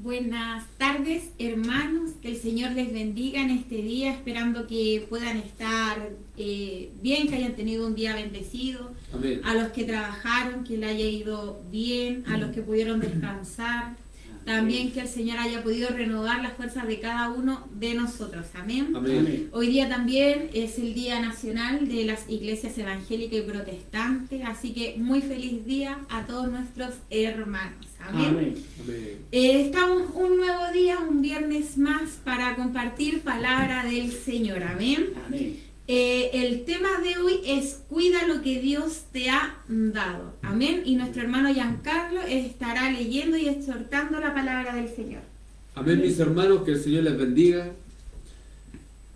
Buenas tardes, hermanos, que el Señor les bendiga en este día, esperando que puedan estar bien, que hayan tenido un día bendecido. Amén. A los que trabajaron, que le haya ido bien, a los que pudieron descansar, también que el Señor haya podido renovar las fuerzas de cada uno de nosotros. Amén. Amén. Hoy día también es el Día Nacional de las Iglesias Evangélicas y Protestantes, así que muy feliz día a todos nuestros hermanos. Amén. Amén. Estamos un nuevo día, un viernes más para compartir palabra del Señor. Amén. Amén. El tema de hoy es cuida lo que Dios te ha dado. Amén. Y nuestro hermano Giancarlo estará leyendo y exhortando la palabra del Señor. Amén, mis hermanos, que el Señor les bendiga.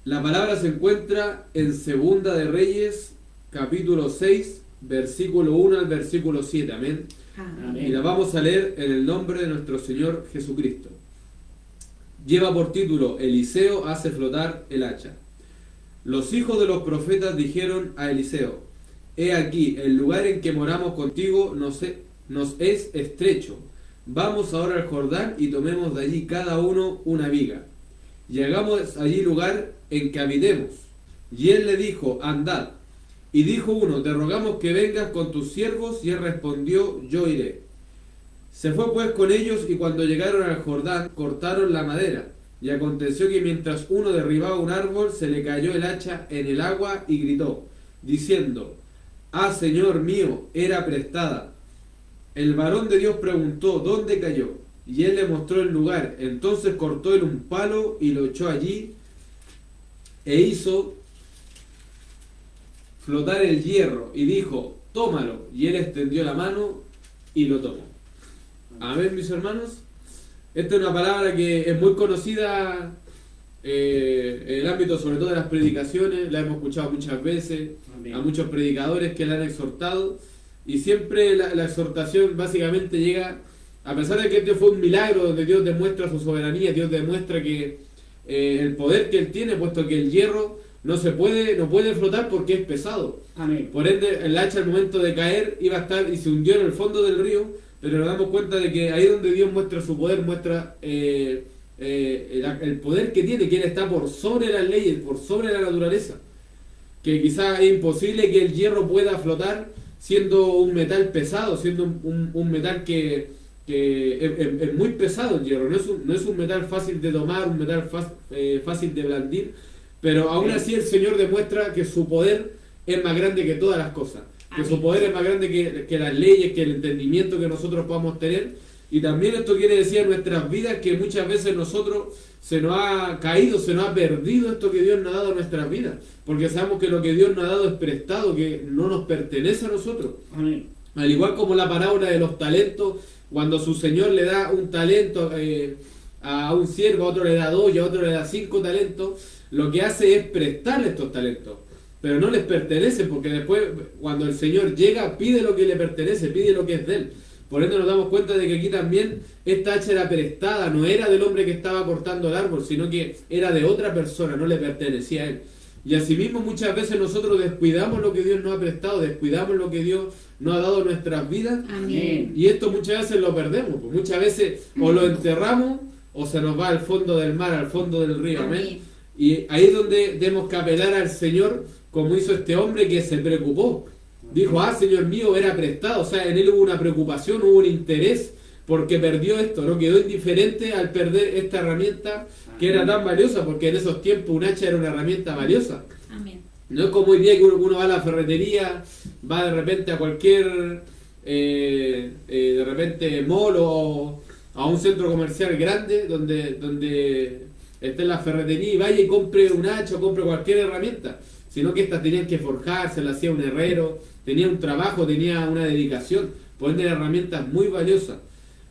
La palabra se encuentra en Segunda de Reyes, capítulo 6, versículo 1 al versículo 7. Amén. Amén. Y la vamos a leer en el nombre de nuestro Señor Jesucristo. Lleva por título: Eliseo hace flotar el hacha. Los hijos de los profetas dijeron a Eliseo: He aquí, el lugar en que moramos contigo nos es estrecho. Vamos ahora al Jordán y tomemos de allí cada uno una viga, y hagamos allí lugar en que habitemos. Y él le dijo: Andad. Y dijo uno: Te rogamos que vengas con tus siervos. Y él respondió: Yo iré. Se fue pues con ellos, y cuando llegaron al Jordán, cortaron la madera. Y aconteció que mientras uno derribaba un árbol, se le cayó el hacha en el agua y gritó, diciendo: Ah, Señor mío, era prestada. El varón de Dios preguntó: ¿Dónde cayó? Y él le mostró el lugar. Entonces cortó él un palo y lo echó allí, e hizo flotar el hierro, y dijo: Tómalo. Y él extendió la mano y lo tomó. Amén, mis hermanos. Esta es una palabra que es muy conocida en el ámbito sobre todo de las predicaciones. La hemos escuchado muchas veces. Amén. A muchos predicadores que la han exhortado, y siempre la exhortación básicamente llega, a pesar de que este fue un milagro donde Dios demuestra su soberanía, Dios demuestra que el poder que Él tiene, puesto que el hierro no puede flotar porque es pesado. Amén. Por ende, el hacha al momento de caer iba a estar y se hundió en el fondo del río, pero nos damos cuenta de que ahí donde Dios muestra su poder, muestra el poder que tiene, que Él está por sobre las leyes, por sobre la naturaleza. Que quizás es imposible que el hierro pueda flotar siendo un metal pesado, siendo un metal que es muy pesado el hierro, no es un metal fácil de tomar, un metal fácil de blandir, pero aún así el Señor demuestra que su poder es más grande que todas las cosas, que su poder es más grande que las leyes, que el entendimiento que nosotros podamos tener. Y también esto quiere decir en nuestras vidas que muchas veces nosotros se nos ha caído, se nos ha perdido esto que Dios nos ha dado a nuestras vidas, porque sabemos que lo que Dios nos ha dado es prestado, que no nos pertenece a nosotros. Amén. Al igual como la parábola de los talentos, cuando su Señor le da un talento a un siervo, a otro le da 2 y a otro le da 5 talentos, lo que hace es prestarle estos talentos, pero no les pertenece, porque después cuando el Señor llega pide lo que le pertenece, pide lo que es de Él. Por ende nos damos cuenta de que aquí también esta hacha era prestada, no era del hombre que estaba cortando el árbol, sino que era de otra persona, no le pertenecía a él. Y asimismo muchas veces nosotros descuidamos lo que Dios nos ha prestado, descuidamos lo que Dios nos ha dado en nuestras vidas. Amén. Y esto muchas veces lo perdemos, pues muchas veces o lo enterramos o se nos va al fondo del mar, al fondo del río. Amén. Y ahí es donde tenemos que apelar al Señor, como hizo este hombre que se preocupó. Dijo: ah, Señor mío, era prestado. O sea, en él hubo una preocupación, hubo un interés, porque perdió esto, no quedó indiferente al perder esta herramienta que era tan valiosa, porque en esos tiempos un hacha era una herramienta valiosa. Amén. No es como hoy día que uno va a la ferretería, va de repente a cualquier de repente mall o a un centro comercial grande donde esté la ferretería y vaya y compre un hacha o compre cualquier herramienta, sino que estas tenían que forjarse, las hacía un herrero, tenía un trabajo, tenía una dedicación, por ende eran herramientas muy valiosas.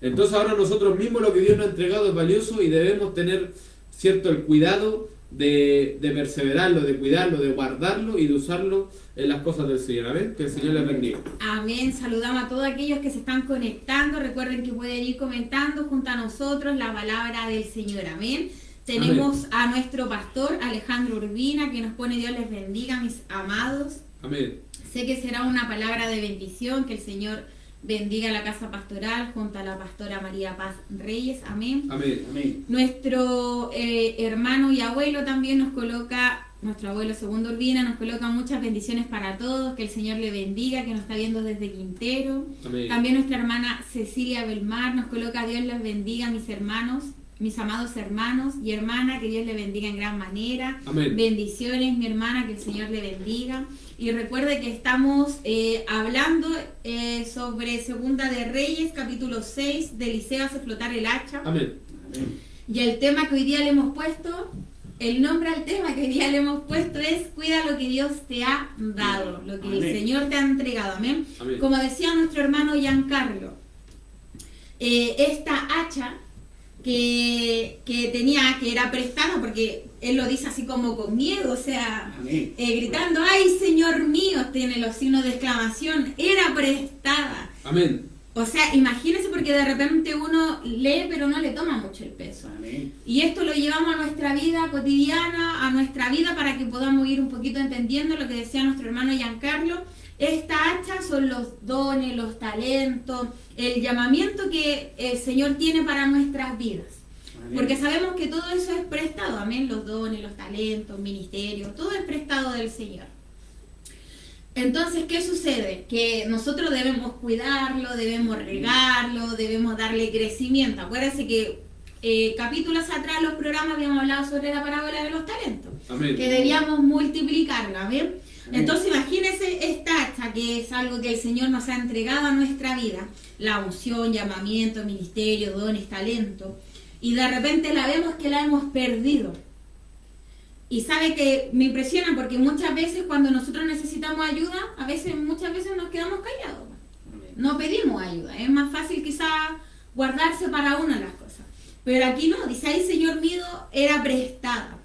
Entonces ahora nosotros mismos lo que Dios nos ha entregado es valioso y debemos tener cierto el cuidado de perseverarlo, de cuidarlo, de guardarlo y de usarlo en las cosas del Señor. Amén. Que el Señor les bendiga. Amén. Saludamos a todos aquellos que se están conectando. Recuerden que pueden ir comentando junto a nosotros la palabra del Señor. Amén. Tenemos a nuestro pastor Alejandro Urbina, que nos pone: Dios les bendiga, mis amados. Amén. Sé que será una palabra de bendición, que el Señor bendiga la casa pastoral junto a la pastora María Paz Reyes. Amén. Amén. Amén. Nuestro hermano y abuelo también nos coloca, nuestro abuelo Segundo Urbina nos coloca muchas bendiciones para todos, que el Señor le bendiga, que nos está viendo desde Quintero. Amén. También nuestra hermana Cecilia Belmar nos coloca, Dios les bendiga, mis hermanos, mis amados hermanos y hermana, que Dios le bendiga en gran manera. Amén. Bendiciones, mi hermana, que el Señor le bendiga. Y recuerde que estamos hablando sobre Segunda de Reyes, capítulo 6, de Eliseo hace flotar el hacha. Amén. Amén. Y el tema que hoy día le hemos puesto, el nombre al tema que hoy día le hemos puesto es cuida lo que Dios te ha dado, lo que Amén. el Señor te ha entregado. Amén. Amén. Como decía nuestro hermano Giancarlo, esta hacha que tenía, que era prestada, porque él lo dice así como con miedo, o sea, Amén. gritando, ¡ay, Señor mío! Tiene los signos de exclamación, era prestada. Amén. O sea, imagínense, porque de repente uno lee pero no le toma mucho el peso. Amén. Y esto lo llevamos a nuestra vida cotidiana, a nuestra vida, para que podamos ir un poquito entendiendo lo que decía nuestro hermano Giancarlo. Esta hacha son los dones, los talentos, el llamamiento que el Señor tiene para nuestras vidas. Amén. Porque sabemos que todo eso es prestado, amén, los dones, los talentos, ministerios, todo es prestado del Señor. Entonces, ¿qué sucede? Que nosotros debemos cuidarlo, debemos regarlo, debemos darle crecimiento. Acuérdense que capítulos atrás, los programas, habíamos hablado sobre la parábola de los talentos. Amén. Que debíamos multiplicarlo, ¿amén? Amén. Entonces imagínense esta hacha, que es algo que el Señor nos ha entregado a nuestra vida, la unción, llamamiento, ministerio, dones, talento, y de repente la vemos que la hemos perdido. Y sabe que me impresiona porque muchas veces cuando nosotros necesitamos ayuda, muchas veces nos quedamos callados, Amén. no pedimos ayuda, es más fácil quizás guardarse para una las cosas. Pero aquí no, dice ahí, Señor mío, era prestada.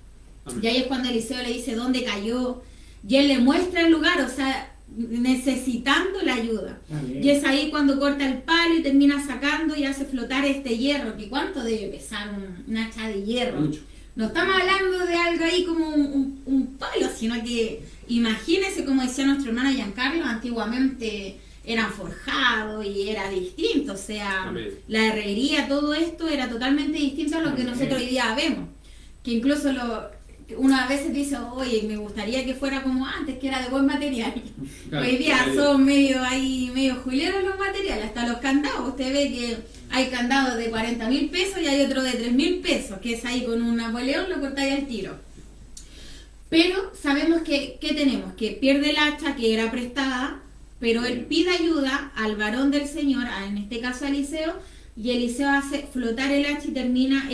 Amén. Y ahí es cuando Eliseo le dice dónde cayó, y él le muestra el lugar, o sea, necesitando la ayuda. Amén. Y es ahí cuando corta el palo y termina sacando y hace flotar este hierro, que cuánto debe pesar un hacha de hierro. Mucho. No estamos hablando de algo ahí como un palo, sino que imagínense, como decía nuestro hermano Giancarlo, antiguamente eran forjados y era distinto, o sea, Amén. la herrería, todo esto era totalmente distinto a lo que Amén. nosotros hoy día vemos. Que incluso uno a veces dice, oye, me gustaría que fuera como antes, que era de buen material. Claro, Hoy día claro. son medio juleros los materiales, hasta los candados. Usted ve que hay candados de 40.000 pesos y hay otro de 3.000 pesos, que es ahí con un Napoleón, lo cortáis al tiro. Pero sabemos que tenemos, que pierde el hacha que era prestada, pero él pide ayuda al varón del Señor, en este caso a Eliseo, y Eliseo hace flotar el hacha y termina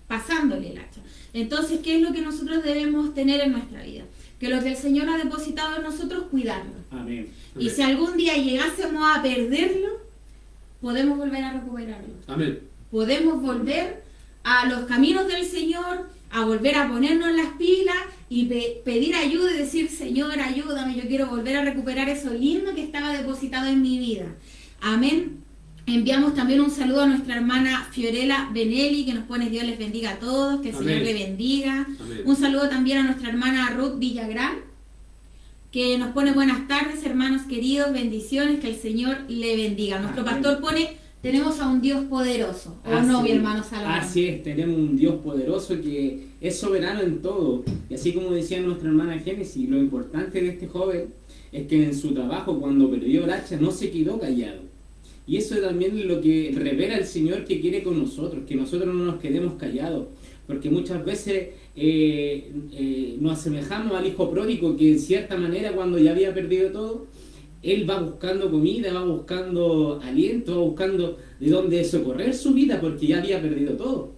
pasándole el hacha. Entonces, ¿qué es lo que nosotros debemos tener en nuestra vida? Que lo que el Señor ha depositado en nosotros, cuidarlo. Amén. Y si algún día llegásemos a perderlo, podemos volver a recuperarlo. Amén. Podemos volver a los caminos del Señor, a volver a ponernos las pilas y pedir ayuda y decir, Señor, ayúdame, yo quiero volver a recuperar eso lindo que estaba depositado en mi vida. Amén. Enviamos también un saludo a nuestra hermana Fiorella Benelli, que nos pone Dios les bendiga a todos, que el Amén. Señor le bendiga. Amén. Un saludo también a nuestra hermana Ruth Villagrán, que nos pone buenas tardes, hermanos queridos, bendiciones, que el Señor le bendiga. Nuestro Amén. pastor pone, tenemos a un Dios poderoso, ¿o no, mi hermano Salomón? Así es, tenemos un Dios poderoso que es soberano en todo. Y así como decía nuestra hermana Génesis, lo importante de este joven es que en su trabajo, cuando perdió el hacha, no se quedó callado. Y eso también es lo que revela el Señor que quiere con nosotros, que nosotros no nos quedemos callados. Porque muchas veces nos asemejamos al hijo pródigo, que en cierta manera, cuando ya había perdido todo, él va buscando comida, va buscando aliento, va buscando de dónde socorrer su vida, porque ya había perdido todo.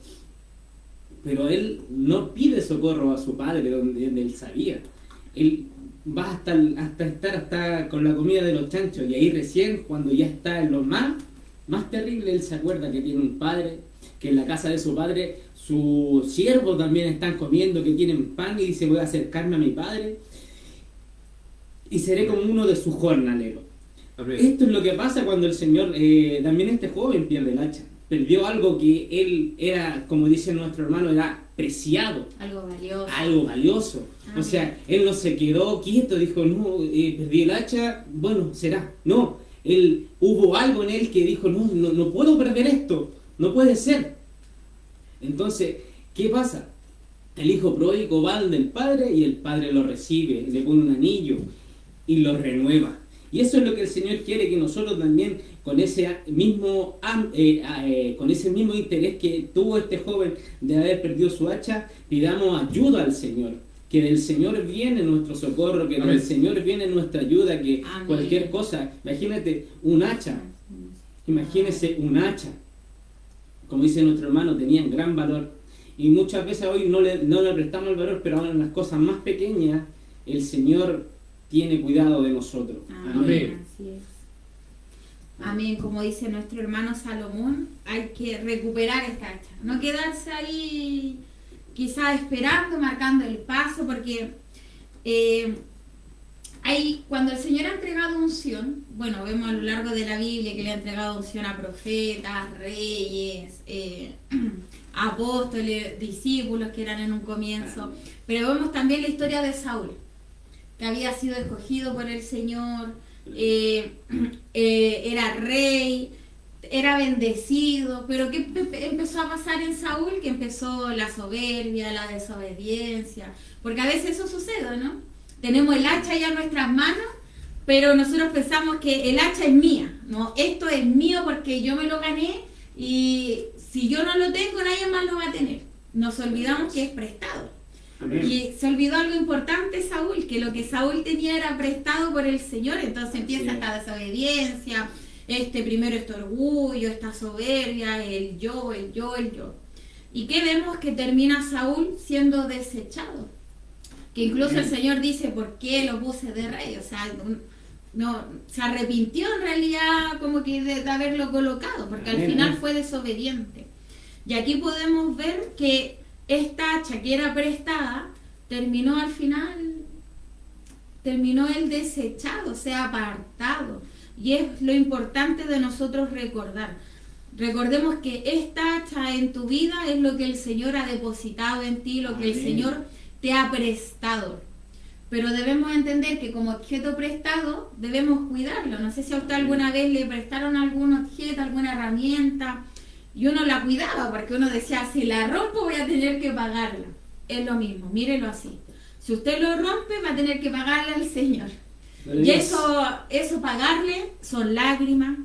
Pero él no pide socorro a su padre, donde él sabía. Él va hasta estar con la comida de los chanchos, y ahí recién, cuando ya está en lo más terrible, él se acuerda que tiene un padre, que en la casa de su padre sus siervos también están comiendo, que tienen pan, y dice, voy a acercarme a mi padre y seré como uno de sus jornaleros. Amén. Esto es lo que pasa cuando el Señor, también este joven pierde el hacha, perdió algo que él era, como dice nuestro hermano, era preciado, Algo valioso. algo valioso. O sea, él no se quedó quieto, dijo, no, perdí el hacha, bueno, será. No, Hubo algo en él que dijo, no puedo perder esto, no puede ser. Entonces, ¿qué pasa? El hijo pródigo va del padre y el padre lo recibe, le pone un anillo y lo renueva. Y eso es lo que el Señor quiere, que nosotros también, con ese mismo interés que tuvo este joven de haber perdido su hacha, pidamos ayuda al Señor. Que del Señor viene nuestro socorro, que del Señor viene nuestra ayuda, que cualquier cosa, imagínate un hacha, imagínese un hacha, como dice nuestro hermano, tenían gran valor. Y muchas veces hoy no le prestamos el valor, pero ahora en las cosas más pequeñas, el Señor tiene cuidado de nosotros. Amén. Así es. Amén. Como dice nuestro hermano Salomón, hay que recuperar esta hacha. No quedarse ahí quizás esperando, marcando el paso, porque cuando el Señor ha entregado unción, bueno, vemos a lo largo de la Biblia que le ha entregado unción a profetas, reyes, apóstoles, discípulos que eran en un comienzo, pero vemos también la historia de Saúl, que había sido escogido por el Señor, era rey, era bendecido, pero ¿qué empezó a pasar en Saúl? Que empezó la soberbia, la desobediencia, porque a veces eso sucede, ¿no? Tenemos el hacha ya en nuestras manos, pero nosotros pensamos que el hacha es mía, ¿no? Esto es mío porque yo me lo gané y si yo no lo tengo, nadie más lo va a tener. Nos olvidamos que es prestado. Amén. Y se olvidó algo importante Saúl, que lo que Saúl tenía era prestado por el Señor, entonces empieza esta desobediencia, primero este orgullo, esta soberbia, el yo. ¿Y qué vemos? Que termina Saúl siendo desechado. Que incluso el Señor dice, ¿por qué lo puse de rey? O sea, no se arrepintió en realidad como que de haberlo colocado, porque al final fue desobediente. Y aquí podemos ver que esta hacha que era prestada, terminó él desechado, o sea, apartado. Y es lo importante de nosotros recordar. Recordemos que esta hacha en tu vida es lo que el Señor ha depositado en ti, lo que el Señor te ha prestado. Pero debemos entender que como objeto prestado debemos cuidarlo. No sé si a usted alguna vez le prestaron algún objeto, alguna herramienta, y uno la cuidaba porque uno decía, si la rompo voy a tener que pagarla. Es lo mismo, mírelo así. Si usted lo rompe va a tener que pagarle al Señor. Y eso pagarle son lágrimas,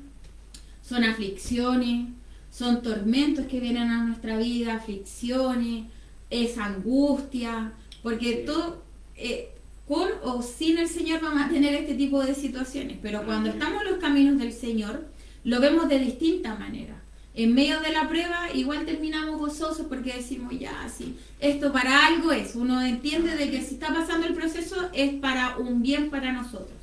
son aflicciones, son tormentos que vienen a nuestra vida, aflicciones, es angustia, porque todo, con o sin el Señor vamos a tener este tipo de situaciones, pero cuando estamos en los caminos del Señor, lo vemos de distinta manera. En medio de la prueba igual terminamos gozosos porque decimos, ya, sí, esto para algo es. Uno entiende de que si está pasando el proceso es para un bien para nosotros.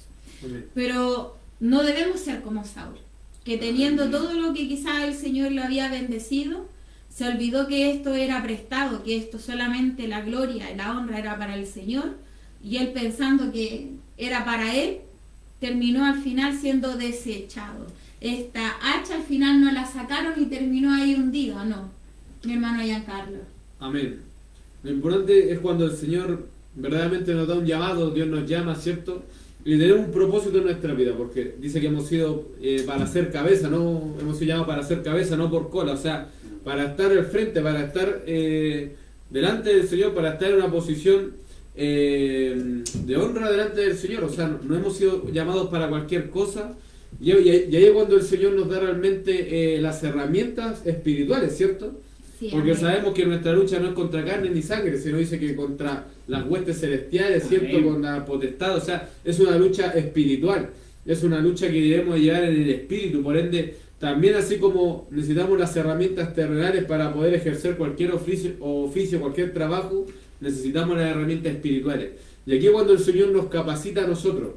Pero no debemos ser como Saúl, que teniendo todo lo que quizás el Señor le había bendecido, se olvidó que esto era prestado, que esto solamente la gloria y la honra era para el Señor, y él pensando que era para él, terminó al final siendo desechado. Esta hacha al final no la sacaron y terminó ahí hundido, no, mi hermano Giancarlo. Amén. Lo importante es cuando el Señor verdaderamente nos da un llamado, Dios nos llama, ¿cierto? Y tenemos un propósito en nuestra vida, porque dice que hemos sido para hacer cabeza, no hemos sido llamados para hacer cabeza, no por cola, o sea, para estar al frente, para estar delante del Señor, para estar en una posición de honra delante del Señor. O sea, no hemos sido llamados para cualquier cosa. Y ahí es cuando el Señor nos da realmente las herramientas espirituales, ¿cierto? Sí, porque sabemos que nuestra lucha no es contra carne ni sangre, sino dice que contra las huestes celestiales, ¿cierto? Con la potestad, o sea, es una lucha espiritual, es una lucha que debemos llevar en el espíritu. Por ende, también así como necesitamos las herramientas terrenales para poder ejercer cualquier oficio, cualquier trabajo, necesitamos las herramientas espirituales. Y aquí es cuando el Señor nos capacita a nosotros,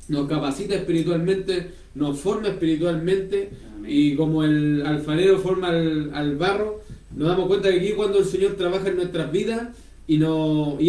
nos capacita espiritualmente, nos forma espiritualmente. Amén. Y como el alfarero forma al barro, nos damos cuenta que aquí cuando el Señor trabaja en nuestras vidas y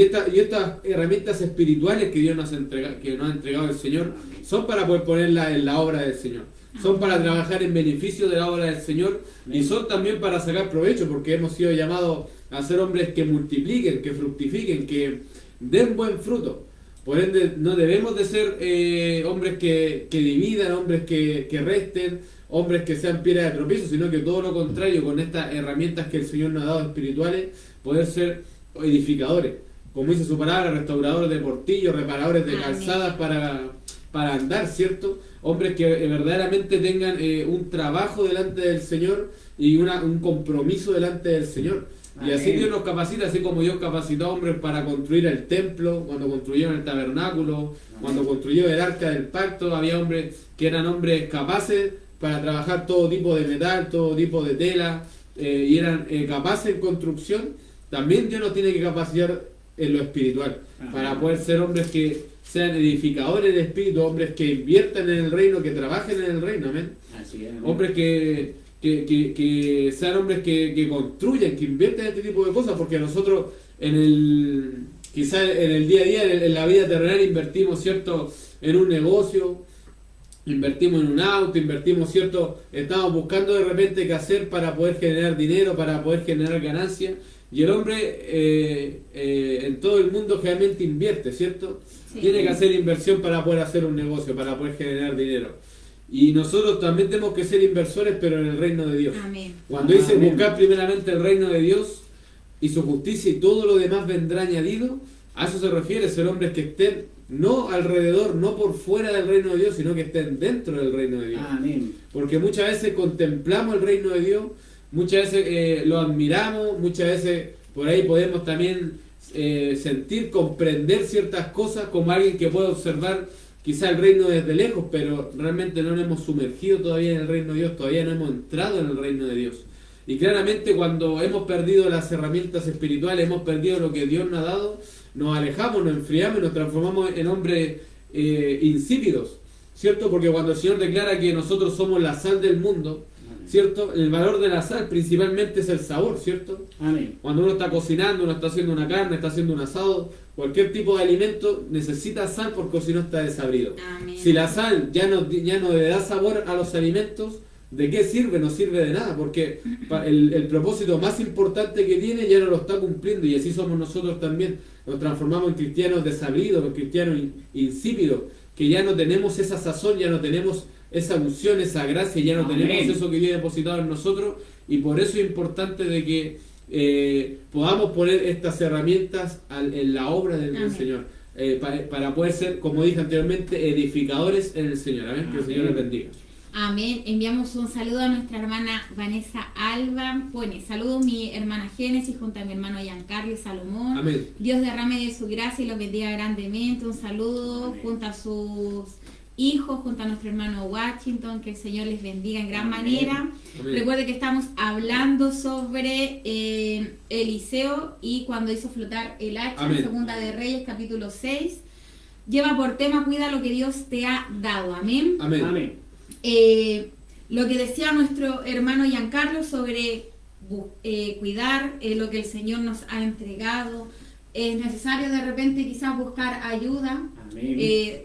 estas herramientas espirituales que Dios nos ha entregado el Señor, son para poder ponerlas en la obra del Señor, son para trabajar en beneficio de la obra del Señor. Amén. Y son también para sacar provecho, porque hemos sido llamados a ser hombres que multipliquen, que fructifiquen, que den buen fruto. Por ende, no debemos de ser hombres que dividan, hombres que resten, hombres que sean piedra de tropiezo, sino que todo lo contrario, con estas herramientas que el Señor nos ha dado espirituales, poder ser edificadores. Como dice su palabra, restauradores de portillos, reparadores de calzadas para andar, ¿cierto? Hombres que verdaderamente tengan un trabajo delante del Señor y un compromiso delante del Señor. Y así Dios nos capacita, así como Dios capacitó a hombres para construir el templo, cuando construyeron el tabernáculo, cuando construyó el arca del pacto, había hombres que eran hombres capaces para trabajar todo tipo de metal, todo tipo de tela, y eran capaces en construcción. También Dios nos tiene que capacitar en lo espiritual, para poder ser hombres que sean edificadores de espíritu, hombres que inviertan en el reino, que trabajen en el reino, amén. Así es, amén. Hombres que sean hombres que construyan, que inviertan en este tipo de cosas, porque nosotros quizás en el día a día, en la vida terrenal, invertimos, ¿cierto?, en un negocio, invertimos en un auto, invertimos, ¿cierto?, estamos buscando de repente qué hacer para poder generar dinero, para poder generar ganancias, y el hombre en todo el mundo realmente invierte, ¿cierto? Sí. Tiene que hacer inversión para poder hacer un negocio, para poder generar dinero. Y nosotros también tenemos que ser inversores, pero en el reino de Dios. Amén. Cuando dice buscar primeramente el reino de Dios y su justicia y todo lo demás vendrá añadido, a eso se refiere, ser hombres que estén no alrededor, no por fuera del reino de Dios, sino que estén dentro del reino de Dios. Amén. Porque muchas veces contemplamos el reino de Dios, muchas veces lo admiramos, muchas veces por ahí podemos también sentir, comprender ciertas cosas como alguien que puede observar quizá el reino desde lejos, pero realmente no nos hemos sumergido todavía en el reino de Dios, todavía no hemos entrado en el reino de Dios. Y claramente cuando hemos perdido las herramientas espirituales, hemos perdido lo que Dios nos ha dado, nos alejamos, nos enfriamos y nos transformamos en hombres insípidos, ¿cierto? Porque cuando el Señor declara que nosotros somos la sal del mundo, ¿cierto? El valor de la sal principalmente es el sabor, ¿cierto? Amén. Cuando uno está cocinando, uno está haciendo una carne, está haciendo un asado, cualquier tipo de alimento necesita sal porque si no está desabrido. Amén. Si la sal ya no le da sabor a los alimentos, ¿de qué sirve? No sirve de nada, porque el propósito más importante que tiene ya no lo está cumpliendo, y así somos nosotros también. Nos transformamos en cristianos desabridos, en cristianos insípidos, que ya no tenemos esa sazón, ya no tenemos esa unción, esa gracia, ya no tenemos eso que Dios ha depositado en nosotros, y por eso es importante de que podamos poner estas herramientas en la obra del Señor, para poder ser, como dije anteriormente, edificadores en el Señor. Amén. Que el Señor les bendiga. Amén. Enviamos un saludo a nuestra hermana Vanessa Alba. Pone, saludos mi hermana Génesis junto a mi hermano Giancarlo y Salomón. Amén. Dios derrame de su gracia y los bendiga grandemente. Un saludo junto a sus hijos, junto a nuestro hermano Washington. Que el Señor les bendiga en gran manera. Amén. Recuerde que estamos hablando sobre Eliseo y cuando hizo flotar el hacha. Amén. En Segunda de Reyes, capítulo 6. Lleva por tema, cuida lo que Dios te ha dado. Amén. Amén. Amén. Lo que decía nuestro hermano Giancarlo sobre cuidar lo que el Señor nos ha entregado. Es necesario de repente quizás buscar ayuda,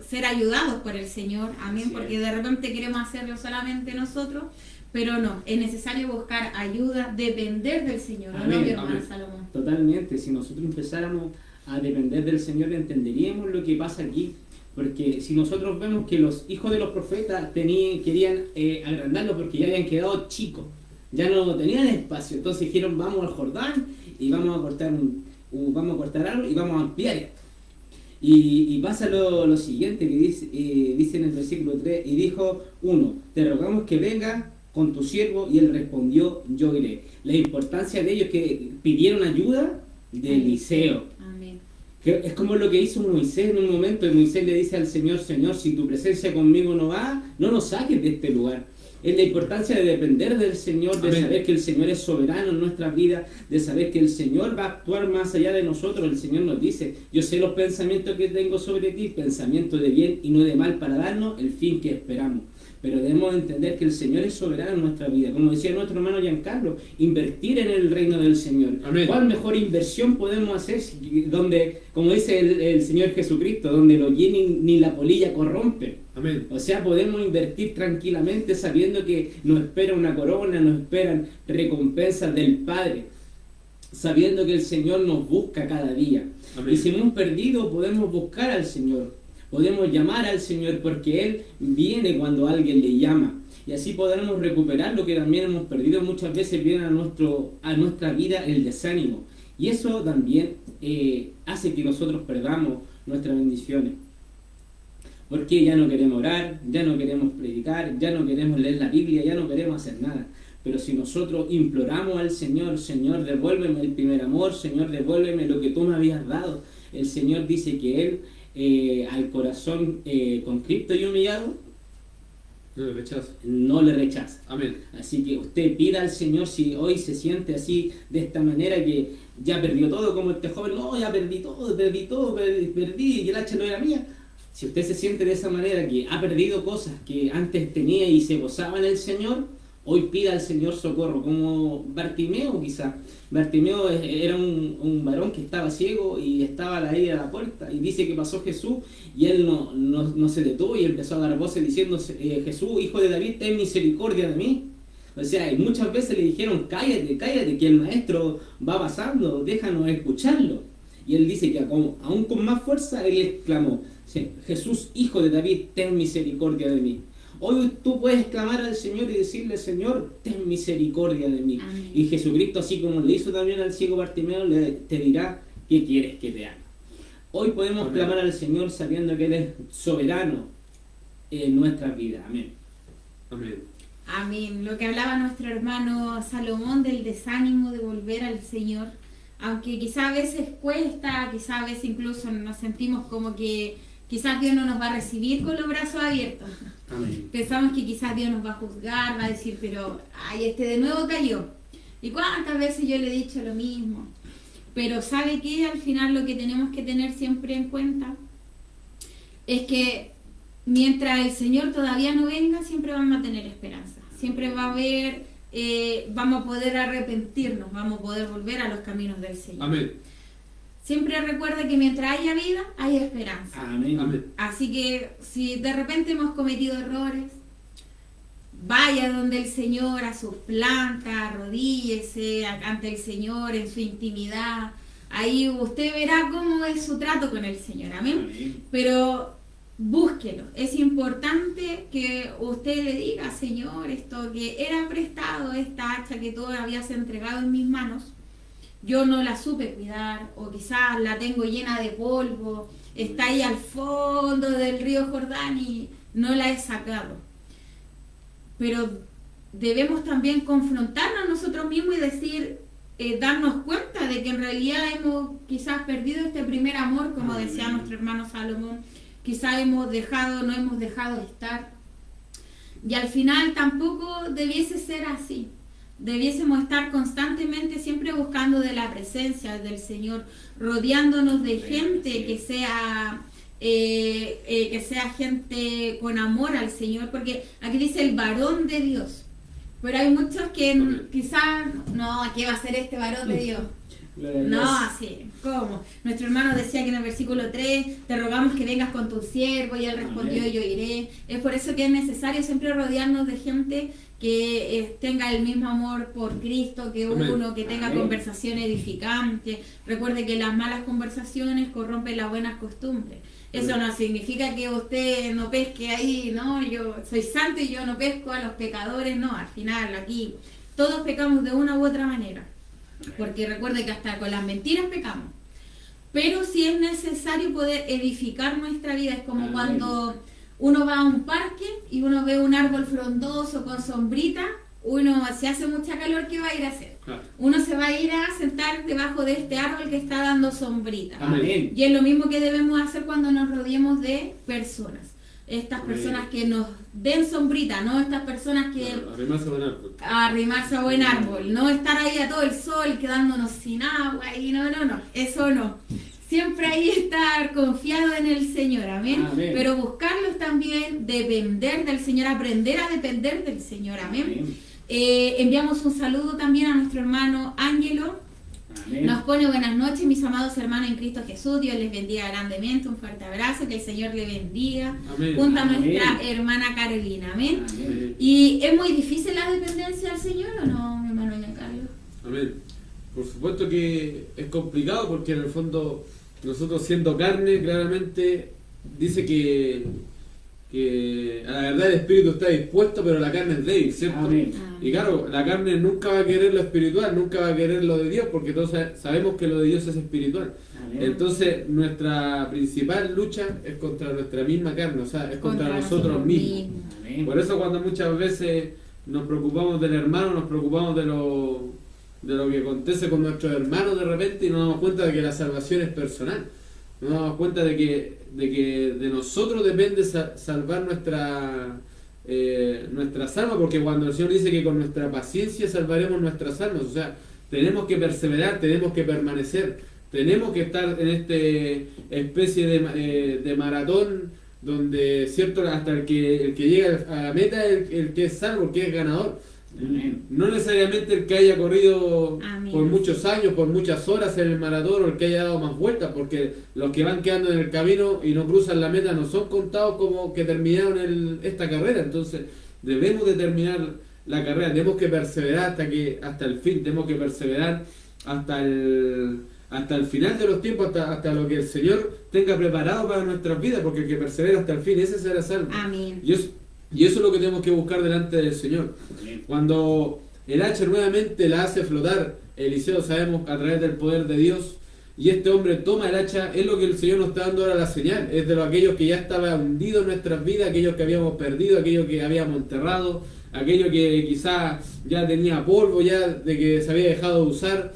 ser ayudados por el Señor, amén, Sí. porque de repente queremos hacerlo solamente nosotros, pero no, es necesario buscar ayuda, depender del Señor, ¿no, mi hermano Amén. Salomón? Totalmente, si nosotros empezáramos a depender del Señor, entenderíamos lo que pasa aquí. Porque si nosotros vemos que los hijos de los profetas querían agrandarlo porque ya habían quedado chicos, ya no tenían espacio, entonces dijeron vamos al Jordán y vamos a cortar algo y vamos a ampliar esto. Y pasa lo siguiente que dice en el versículo 3, y dijo uno, te rogamos que venga con tu siervo, y él respondió, yo iré. La importancia de ellos que pidieron ayuda de Eliseo. Amén. Que es como lo que hizo Moisés en un momento, y Moisés le dice al Señor, Señor, si tu presencia conmigo no va, no nos saques de este lugar. Es la importancia de depender del Señor, de Amén. saber que el Señor es soberano en nuestras vidas, de saber que el Señor va a actuar más allá de nosotros. El Señor nos dice, yo sé los pensamientos que tengo sobre ti, pensamientos de bien y no de mal, para darnos el fin que esperamos. Pero debemos entender que el Señor es soberano en nuestra vida. Como decía nuestro hermano Giancarlo, invertir en el reino del Señor. Amén. ¿Cuál mejor inversión podemos hacer donde, como dice el Señor Jesucristo, donde lo llenen ni la polilla corrompe? Amén. O sea, podemos invertir tranquilamente sabiendo que nos espera una corona, nos esperan recompensas del Padre. sabiendo que el Señor nos busca cada día. Amén. Y si hemos perdido, podemos buscar al Señor, podemos llamar al Señor, porque Él viene cuando alguien le llama. Y así podremos recuperar lo que también hemos perdido. Muchas veces viene a nuestra vida el desánimo. Y eso también hace que nosotros perdamos nuestras bendiciones. Porque ya no queremos orar, ya no queremos predicar, ya no queremos leer la Biblia, ya no queremos hacer nada. Pero si nosotros imploramos al Señor, Señor, devuélveme el primer amor, Señor, devuélveme lo que tú me habías dado. El Señor dice que Él, al corazón contrito y humillado, no le rechaza. Amén. Así que usted pida al Señor, si hoy se siente así, de esta manera, que ya perdió todo, como este joven, no, ya perdí todo, perdí, y el hacha no era mía. Si usted se siente de esa manera, que ha perdido cosas que antes tenía y se gozaba en el Señor, hoy pida al Señor socorro, como Bartimeo quizá. Bartimeo era un varón que estaba ciego y estaba a la orilla de la puerta, y dice que pasó Jesús y él no se detuvo y empezó a dar voces diciendo, Jesús, hijo de David, ten misericordia de mí. O sea, y muchas veces le dijeron, cállate, que el maestro va pasando, déjanos escucharlo. Y él dice que aún con más fuerza él exclamó, Jesús, hijo de David, ten misericordia de mí. Hoy tú puedes clamar al Señor y decirle, Señor, ten misericordia de mí. Amén. Y Jesucristo, así como le hizo también al ciego Bartimeo, te dirá, ¿qué quieres que te haga? Hoy podemos Amén. clamar al Señor sabiendo que Él es soberano en nuestras vidas. Amén. Amén. Amén. Lo que hablaba nuestro hermano Salomón del desánimo de volver al Señor, aunque quizá a veces cuesta, quizá a veces incluso nos sentimos como que quizás Dios no nos va a recibir con los brazos abiertos. Amén. Pensamos que quizás Dios nos va a juzgar, va a decir, pero, ay, este de nuevo cayó. ¿Y cuántas veces yo le he dicho lo mismo? Pero ¿sabe qué? Al final lo que tenemos que tener siempre en cuenta es que mientras el Señor todavía no venga, siempre vamos a tener esperanza. Siempre va a haber, vamos a poder arrepentirnos, vamos a poder volver a los caminos del Señor. Amén. Siempre recuerda que mientras haya vida, hay esperanza. Amén. Amén. Así que si de repente hemos cometido errores, vaya donde el Señor a sus plantas, arrodíllese ante el Señor en su intimidad. Ahí usted verá cómo es su trato con el Señor. Amén. Amén. Pero búsquelo. Es importante que usted le diga, Señor, esto que era prestado, esta hacha que tú habías entregado en mis manos, yo no la supe cuidar, o quizás la tengo llena de polvo, está ahí al fondo del río Jordán y no la he sacado. Pero debemos también confrontarnos nosotros mismos y decir, darnos cuenta de que en realidad hemos quizás perdido este primer amor, como decía nuestro hermano Salomón, quizás no hemos dejado estar. Y al final tampoco debiese ser así. Debiésemos estar constantemente siempre buscando de la presencia del Señor, rodeándonos de gente que sea gente con amor al Señor, porque aquí dice el varón de Dios, pero hay muchos que quizás, no, ¿qué va a ser este varón de Dios? No, así, ¿cómo? Nuestro hermano decía que en el versículo 3, te rogamos que vengas con tu siervo, y él respondió, yo iré. Es por eso que es necesario siempre rodearnos de gente que tenga el mismo amor por Cristo que uno, que tenga conversaciones edificantes. Recuerde que las malas conversaciones corrompen las buenas costumbres. Eso no significa que usted no pesque ahí, no, yo soy santo y yo no pesco a los pecadores, no, al final aquí todos pecamos de una u otra manera. Porque recuerde que hasta con las mentiras pecamos. Pero si es necesario poder edificar nuestra vida, es como cuando uno va a un parque y uno ve un árbol frondoso con sombrita, uno, si hace mucha calor, ¿qué va a ir a hacer? Claro. Uno se va a ir a sentar debajo de este árbol que está dando sombrita. Amén. Y es lo mismo que debemos hacer cuando nos rodeemos de personas. Estas personas que nos den sombrita, no estas personas que... Arrimarse a buen árbol. Arrimarse a buen árbol, no estar ahí a todo el sol quedándonos sin agua y no, eso no. Siempre ahí estar confiado en el Señor, amén. Pero buscarlos también, depender del Señor, aprender a depender del Señor, amén. Enviamos un saludo también a nuestro hermano Ángelo. Amén. Nos pone buenas noches, mis amados hermanos en Cristo Jesús. Dios les bendiga grandemente. Un fuerte abrazo, que el Señor les bendiga. Amén. Junto a Amén. nuestra hermana Carolina, amén. Amén. ¿Y es muy difícil la dependencia del Señor o no, mi hermano Carlos? Amén. Por supuesto que es complicado porque en el fondo nosotros siendo carne, claramente dice que a la verdad el espíritu está dispuesto, pero la carne es débil, ¿cierto? Amén. Y claro, la carne nunca va a querer lo espiritual, nunca va a querer lo de Dios, porque todos sabemos que lo de Dios es espiritual. Amén. Entonces, nuestra principal lucha es contra nuestra misma carne, o sea, es contra nosotros mismos. Amén. Por eso cuando muchas veces nos preocupamos del hermano, nos preocupamos de lo que acontece con nuestros hermanos de repente y nos damos cuenta de que la salvación es personal. Nos damos cuenta de que de nosotros depende salvar nuestras almas, porque cuando el Señor dice que con nuestra paciencia salvaremos nuestras almas, o sea, tenemos que perseverar, tenemos que permanecer, tenemos que estar en este especie de maratón donde, cierto, hasta el que llega a la meta es el que es salvo, el que es ganador. Amén. No necesariamente el que haya corrido Amén. por muchos años, por muchas horas en el maratón, o el que haya dado más vueltas, porque los que van quedando en el camino y no cruzan la meta no son contados como que terminaron esta carrera. Entonces debemos de terminar la carrera, tenemos que perseverar hasta el fin, tenemos que perseverar hasta el final de los tiempos, hasta lo que el Señor tenga preparado para nuestras vidas, porque el que persevera hasta el fin, ese será salvo. Amén. Y eso es lo que tenemos que buscar delante del Señor. Amén. Cuando el hacha nuevamente la hace flotar, Eliseo, sabemos, a través del poder de Dios, y este hombre toma el hacha, es lo que el Señor nos está dando ahora la señal, es de aquellos que ya estaba hundido en nuestras vidas, aquellos que habíamos perdido, aquellos que habíamos enterrado, aquello que quizás ya tenía polvo, ya de que se había dejado de usar.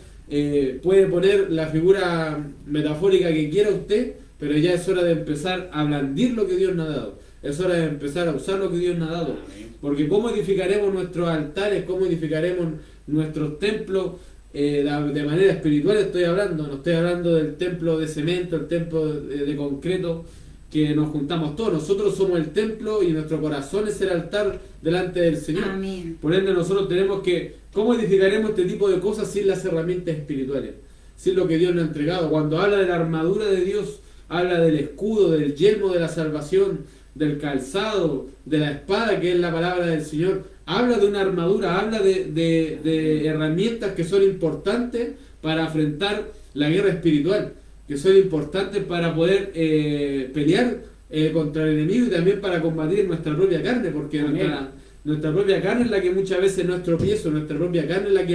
Puede poner la figura metafórica que quiera usted, pero ya es hora de empezar a blandir lo que Dios nos ha dado. Es hora de empezar a usar lo que Dios nos ha dado. Porque ¿cómo edificaremos nuestros altares? ¿Cómo edificaremos nuestros templos? De manera espiritual estoy hablando. No estoy hablando del templo de cemento, el templo de concreto, que nos juntamos todos. Nosotros somos el templo y nuestro corazón es el altar delante del Señor. Amén. Por ende nosotros tenemos que... ¿Cómo edificaremos este tipo de cosas sin las herramientas espirituales? Sin lo que Dios nos ha entregado. Cuando habla de la armadura de Dios, habla del escudo, del yelmo de la salvación, del calzado, de la espada, que es la palabra del Señor. Habla de una armadura, habla de herramientas que son importantes para afrontar la guerra espiritual, que son importantes para poder pelear contra el enemigo y también para combatir nuestra propia carne, porque nuestra propia carne es la que muchas veces nos tropieza, nuestra propia carne es la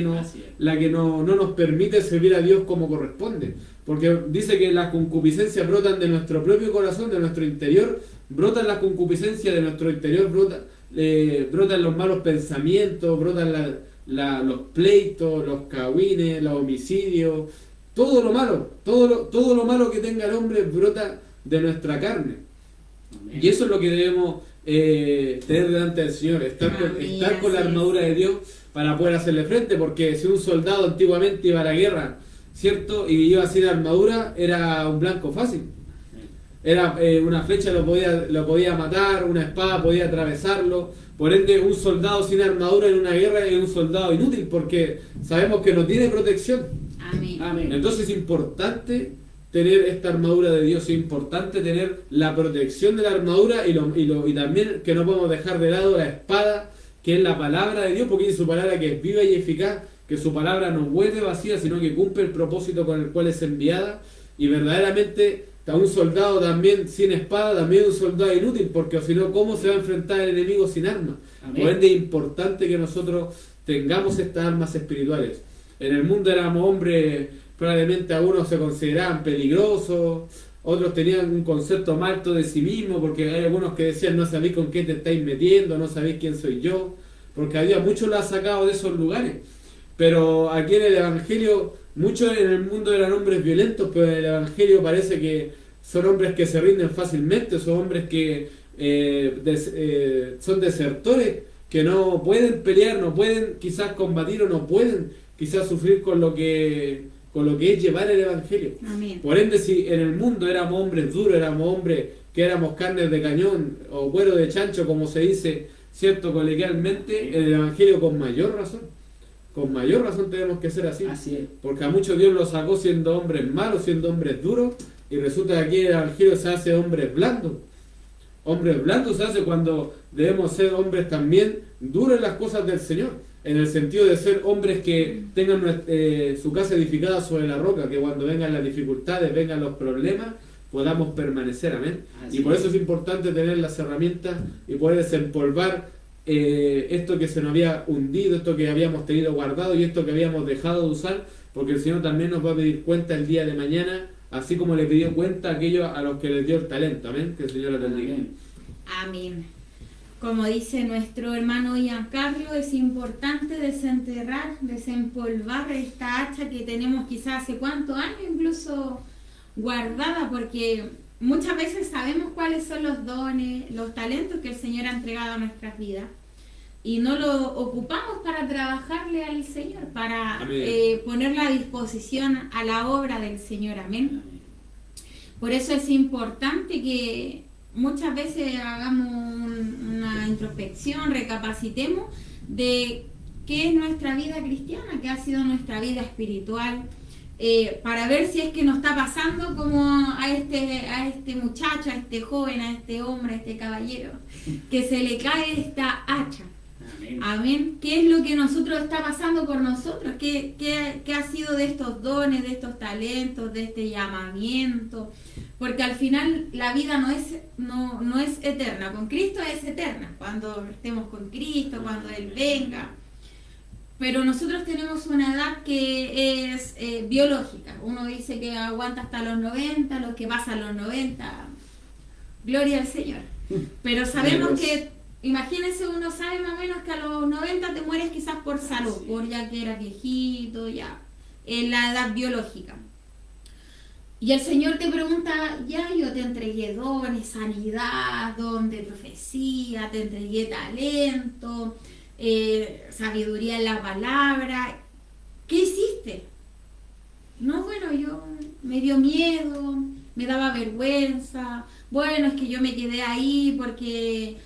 que no nos permite servir a Dios como corresponde. Porque dice que las concupiscencias brotan de nuestro propio corazón, de nuestro interior, brotan las concupiscencias de nuestro interior, brotan los malos pensamientos, brotan los pleitos, los cagüines, los homicidios, todo lo malo que tenga el hombre brota de nuestra carne. Amén. Y eso es lo que debemos tener delante del Señor, estar con la armadura de Dios para poder hacerle frente, porque si un soldado antiguamente iba a la guerra, ¿cierto? Y iba sin armadura, era un blanco fácil. Era una flecha lo podía matar, una espada podía atravesarlo. Por ende, un soldado sin armadura en una guerra es un soldado inútil, porque sabemos que no tiene protección. Amén. Amén. Entonces es importante tener esta armadura de Dios, es importante tener la protección de la armadura y también que no podemos dejar de lado la espada, que es la palabra de Dios, porque dice su palabra que es viva y eficaz, que su palabra no vuelve vacía, sino que cumple el propósito con el cual es enviada. Y verdaderamente a un soldado también sin espada, también un soldado inútil, porque si no, ¿cómo se va a enfrentar el enemigo sin armas? Amén. Por ende es importante que nosotros tengamos estas armas espirituales. En el mundo éramos hombres, probablemente algunos se consideraban peligrosos, otros tenían un concepto más alto de sí mismo, porque hay algunos que decían, no sabéis con qué te estáis metiendo, no sabéis quién soy yo, porque había muchos lo ha sacado de esos lugares. Pero aquí en el Evangelio, muchos en el mundo eran hombres violentos, pero en el Evangelio parece que son hombres que se rinden fácilmente, son hombres que son desertores, que no pueden pelear, no pueden quizás combatir o no pueden quizás sufrir con lo que es llevar el Evangelio. Amén. Por ende, si en el mundo éramos hombres duros, éramos hombres que éramos carnes de cañón o cuero de chancho, como se dice, cierto, coloquialmente, en el Evangelio con mayor razón tenemos que ser así. Así es. Porque a muchos Dios los sacó siendo hombres malos, siendo hombres duros, y resulta que aquí en el Evangelio se hace hombres blandos. Hombres blandos se hace cuando debemos ser hombres también duros en las cosas del Señor. en el sentido de ser hombres que tengan su casa edificada sobre la roca, que cuando vengan las dificultades, vengan los problemas, podamos permanecer, amén. Así Y por es. eso es importante tener las herramientas y poder desempolvar esto que se nos había hundido, esto que habíamos tenido guardado y esto que habíamos dejado de usar, porque el Señor también nos va a pedir cuenta el día de mañana, así como le pidió cuenta a aquellos a los que les dio el talento, amén. Que el Señor les bendiga. Amén. Amén. Como dice nuestro hermano Giancarlo, es importante desenterrar, desempolvar esta hacha que tenemos quizás hace cuántos años incluso guardada, porque muchas veces sabemos cuáles son los dones, los talentos que el Señor ha entregado a nuestras vidas y no lo ocupamos para trabajarle al Señor, para ponerla a disposición a la obra del Señor. Amén. Amén. Por eso es importante que muchas veces hagamos una introspección, recapacitemos de qué es nuestra vida cristiana, qué ha sido nuestra vida espiritual, para ver si es que nos está pasando como a este muchacho, a este joven, a este hombre, a este caballero, que se le cae esta hacha. Amén. Amén. ¿Qué es lo que nosotros está pasando por nosotros? ¿Qué ha sido de estos dones, de estos talentos, de este llamamiento? Porque al final la vida no es eterna. Con Cristo es eterna. Cuando estemos con Cristo, cuando Él venga. Pero nosotros tenemos una edad que es biológica. Uno dice que aguanta hasta los 90, los que pasan los 90. Gloria al Señor. Pero sabemos que, imagínense, uno sabe más o menos que a los 90 te mueres quizás por salud, por ya que eras viejito, ya, en la edad biológica. Y el Señor te pregunta, ya yo te entregué dones, sanidad, don de profecía, te entregué talento, sabiduría en la palabra. ¿Qué hiciste? No, bueno, yo me dio miedo, me daba vergüenza. Bueno, es que yo me quedé ahí porque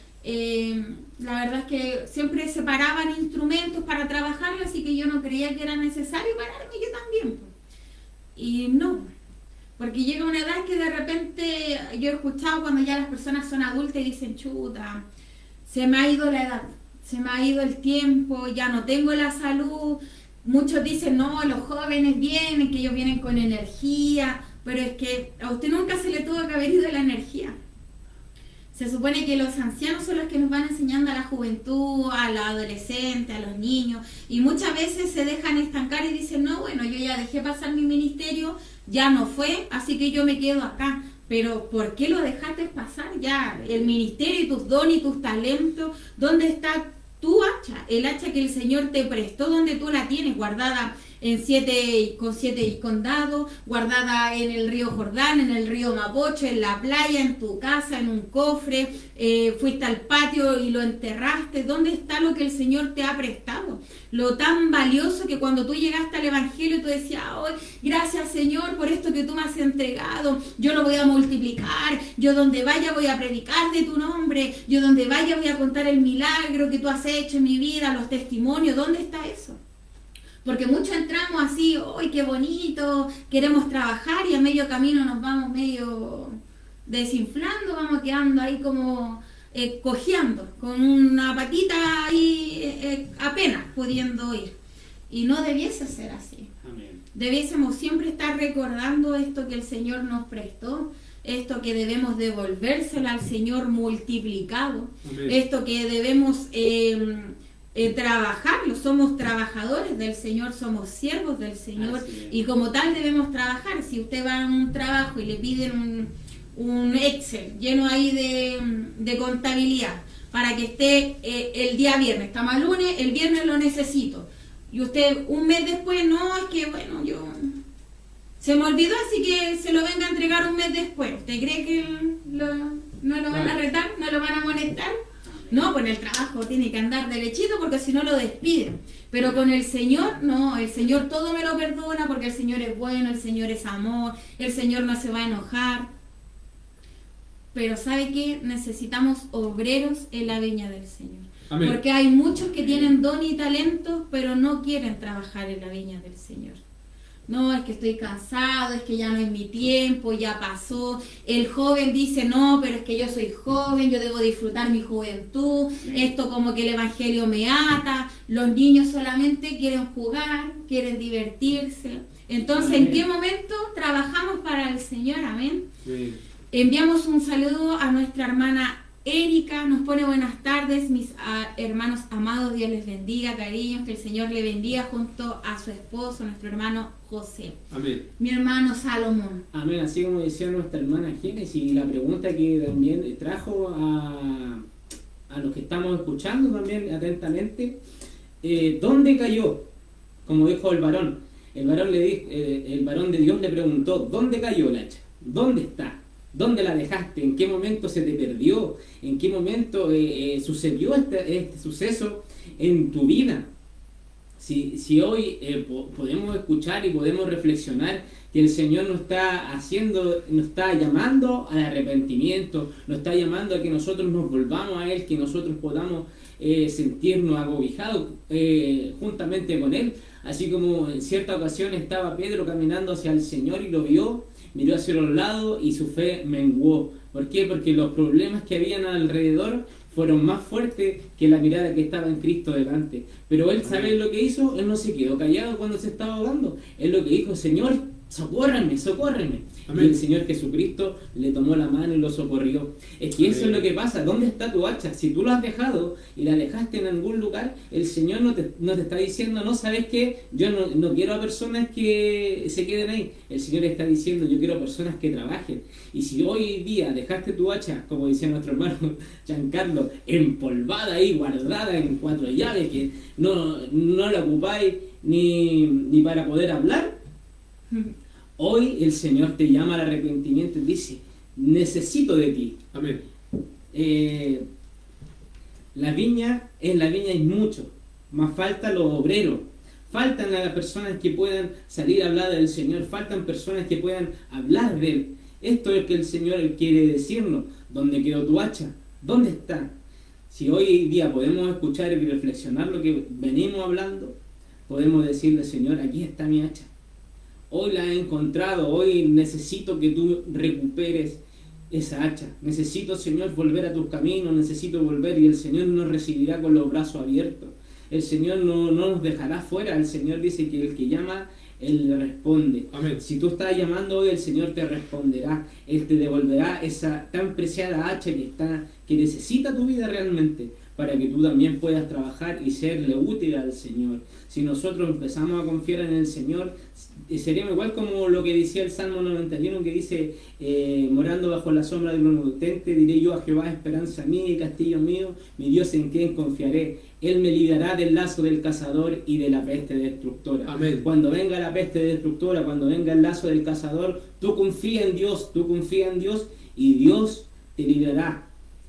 la verdad es que siempre separaban instrumentos para trabajarlo, así que yo no creía que era necesario pararme, yo también. Y no, porque llega una edad que de repente yo he escuchado cuando ya las personas son adultas y dicen, chuta, se me ha ido la edad, se me ha ido el tiempo, ya no tengo la salud. Muchos dicen, no, los jóvenes vienen, que ellos vienen con energía, pero es que a usted nunca se le tuvo que haber ido la energía. Se supone que los ancianos son los que nos van enseñando a la juventud, a los adolescentes, a los niños, y muchas veces se dejan estancar y dicen, no, bueno, yo ya dejé pasar mi ministerio, ya no fue, así que yo me quedo acá. Pero ¿por qué lo dejaste pasar ya? El ministerio y tus dones y tus talentos, ¿dónde está tu hacha? El hacha que el Señor te prestó, ¿dónde tú la tienes? Guardada en siete condados, guardada en el río Jordán, en el río Mapocho, en la playa, en tu casa, en un cofre, fuiste al patio y lo enterraste. ¿Dónde está lo que el Señor te ha prestado? Lo tan valioso que cuando tú llegaste al Evangelio tú decías, oh, gracias Señor por esto que tú me has entregado, yo lo voy a multiplicar, yo donde vaya voy a predicar de tu nombre, yo donde vaya voy a contar el milagro que tú has hecho en mi vida, los testimonios. ¿Dónde está eso? Porque muchos entramos así, ¡ay, qué bonito! Queremos trabajar y a medio camino nos vamos medio desinflando, vamos quedando ahí como cojeando, con una patita ahí apenas pudiendo ir. Y no debiese ser así. Amén. Debiésemos siempre estar recordando esto que el Señor nos prestó, esto que debemos devolvérselo al Señor multiplicado, Amén. esto que debemos trabajarlo. Somos trabajadores del Señor, somos siervos del Señor, y como tal debemos trabajar. Si usted va a un trabajo y le piden un Excel lleno ahí de contabilidad para que esté el día viernes, estamos al lunes, el viernes lo necesito, y usted un mes después, no, es que bueno, se me olvidó, así que se lo venga a entregar un mes después. ¿Usted cree que no lo van a retar, no lo van a amonestar? No, pues en el trabajo tiene que andar derechito porque si no lo despiden. Pero con el Señor, no, el Señor todo me lo perdona porque el Señor es bueno, el Señor es amor, el Señor no se va a enojar. Pero ¿sabe qué? Necesitamos obreros en la viña del Señor. Amén. Porque hay muchos que tienen don y talentos, pero no quieren trabajar en la viña del Señor. no, es que estoy cansado, es que ya no es mi tiempo, ya pasó. El joven dice, no, pero es que yo soy joven, yo debo disfrutar mi juventud, esto como que el evangelio me ata. Los niños solamente quieren jugar, quieren divertirse. Entonces, ¿en qué momento trabajamos para el Señor? Amén. Sí. Enviamos un saludo a nuestra hermana Erika, nos pone buenas tardes, mis hermanos amados, Dios les bendiga, cariños, que el Señor le bendiga junto a su esposo, nuestro hermano José. Amén. Mi hermano Salomón. Amén, así como decía nuestra hermana Génesis, y la pregunta que también trajo a los que estamos escuchando también atentamente, ¿dónde cayó? Como dijo el varón de Dios le preguntó, ¿dónde cayó el hacha? ¿Dónde está? ¿Dónde la dejaste? ¿En qué momento se te perdió? ¿En qué momento sucedió este suceso en tu vida? Si hoy podemos escuchar y podemos reflexionar que el Señor nos está llamando al arrepentimiento, nos está llamando a que nosotros nos volvamos a Él, que nosotros podamos sentirnos acobijados juntamente con Él, así como en cierta ocasión estaba Pedro caminando hacia el Señor y lo vio, miró hacia los lados y su fe menguó. ¿Por qué? Porque los problemas que habían alrededor fueron más fuertes que la mirada que estaba en Cristo delante. Pero él, ¿sabe lo que hizo? Él no se quedó callado cuando se estaba ahogando. Él lo que dijo, Señor, socórreme, socórreme. Amén. Y el Señor Jesucristo le tomó la mano y lo socorrió. Es que eso es lo que pasa. ¿Dónde está tu hacha? Si tú la has dejado y la dejaste en algún lugar, el Señor no te está diciendo, no, ¿sabes qué? Yo no quiero a personas que se queden ahí. El Señor está diciendo, yo quiero personas que trabajen. Y si hoy día dejaste tu hacha, como decía nuestro hermano Giancarlo, empolvada ahí, guardada en 4 llaves, que no la ocupáis ni para poder hablar, hoy el Señor te llama al arrepentimiento y dice, necesito de ti. Amén. En la viña hay mucho, más falta los obreros, faltan las personas que puedan salir a hablar del Señor, faltan personas que puedan hablar de Él. Esto es lo que el Señor quiere decirnos. ¿Dónde quedó tu hacha? ¿Dónde está? Si hoy día podemos escuchar y reflexionar lo que venimos hablando, podemos decirle, Señor, aquí está mi hacha. Hoy la he encontrado, hoy necesito que tú recuperes esa hacha. Necesito, Señor, volver a tus caminos, necesito volver, y el Señor nos recibirá con los brazos abiertos. El Señor no nos dejará fuera. El Señor dice que el que llama, Él le responde. Amén. Si tú estás llamando hoy, el Señor te responderá. Él te devolverá esa tan preciada hacha que necesita tu vida realmente, para que tú también puedas trabajar y serle útil al Señor. Si nosotros empezamos a confiar en el Señor, seríamos igual como lo que decía el Salmo 91, que dice, morando bajo la sombra del Omnipotente, diré yo a Jehová, esperanza mía y castillo mío, mi Dios en quien confiaré. Él me librará del lazo del cazador y de la peste destructora. Amén. Cuando venga la peste destructora, cuando venga el lazo del cazador, tú confía en Dios, y Dios te librará.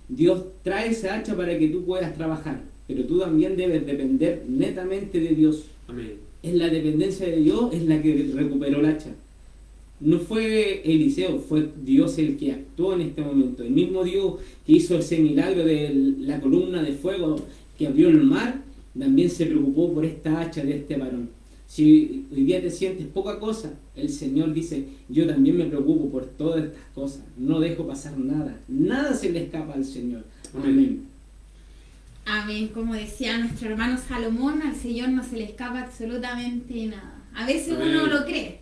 Dios trae esa hacha para que tú puedas trabajar, pero tú también debes depender netamente de Dios. Amén. Es la dependencia de Dios es la que recuperó el hacha. No fue Eliseo, fue Dios el que actuó en este momento. El mismo Dios que hizo ese milagro de la columna de fuego que abrió el mar, también se preocupó por esta hacha de este varón. Si hoy día te sientes poca cosa, el Señor dice, yo también me preocupo por todas estas cosas, no dejo pasar nada, nada se le escapa al Señor. Amén. Amén, como decía nuestro hermano Salomón, al Señor no se le escapa absolutamente nada. A veces Amén. Uno lo cree,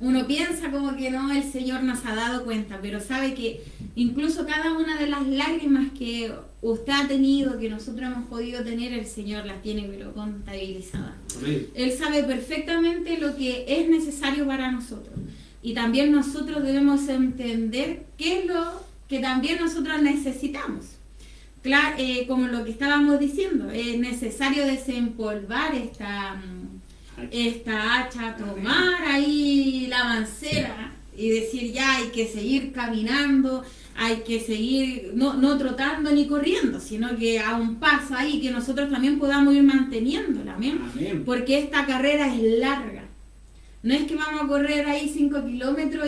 uno piensa como que no, el Señor nos ha dado cuenta, pero sabe que incluso cada una de las lágrimas que usted ha tenido, que nosotros hemos podido tener, el Señor las tiene pero contabilizadas. Amén. Él sabe perfectamente lo que es necesario para nosotros. Y también nosotros debemos entender qué es lo que también nosotros necesitamos. Claro, como lo que estábamos diciendo, es necesario desempolvar esta hacha, tomar ahí la mancera y decir ya hay que seguir caminando, hay que seguir no trotando ni corriendo, sino que a un paso ahí que nosotros también podamos ir manteniéndola. Amén. Amén. Porque esta carrera es larga. No es que vamos a correr ahí 5 kilómetros